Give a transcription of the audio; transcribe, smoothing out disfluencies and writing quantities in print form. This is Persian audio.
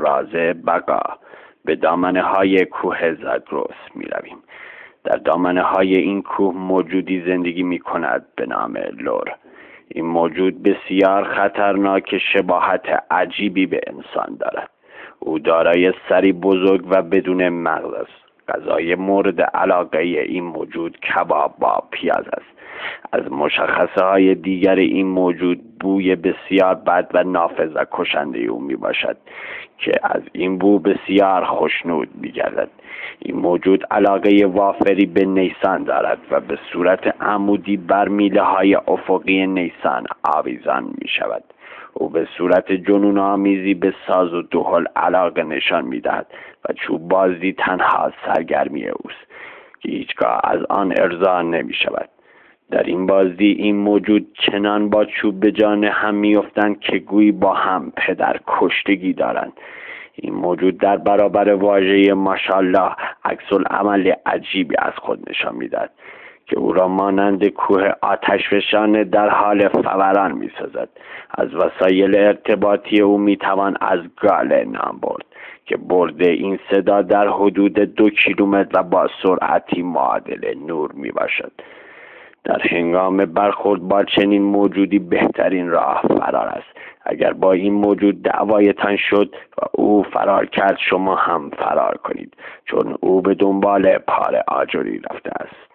راز بقا به دامنه های کوه زاگرس می رویم. در دامنه های این کوه موجودی زندگی می کند به نام لور. این موجود بسیار خطرناک، شباهت عجیبی به انسان دارد. او دارای سری بزرگ و بدون مغز است. غذای مورد علاقه این موجود کباب با پیاز است. از مشخصه های دیگر این موجود بوی بسیار بد و نافذ و کشنده او می باشد که از این بو بسیار خوشنود می گردد. این موجود علاقه وافری به نیسان دارد و به صورت عمودی بر میله های افقی نیسان آویزان می شود. او به صورت جنون آمیزی به ساز و دهل علاقه نشان می دهد و چوب بازی تنها سرگرمی اوست که هیچگاه از آن ارضا نمی شود. در این بازی این موجود چنان با چوب به جان هم می‌افتند که گویی با هم پدر کشتگی دارند. این موجود در برابر واژه ماشاءالله عکس‌العمل عجیبی از خود نشان می‌دهد که او را مانند کوه آتشفشان در حال فوران می‌سازد. از وسایل ارتباطی او می‌توان از گاله نام برد که برد این صدا در حدود 2 کیلومتر و با سرعتی معادل نور میباشد. در هنگام برخورد با چنین موجودی بهترین راه فرار است. اگر با این موجود دعوایتان شد و او فرار کرد، شما هم فرار کنید، چون او به دنبال پاره آجری رفته است.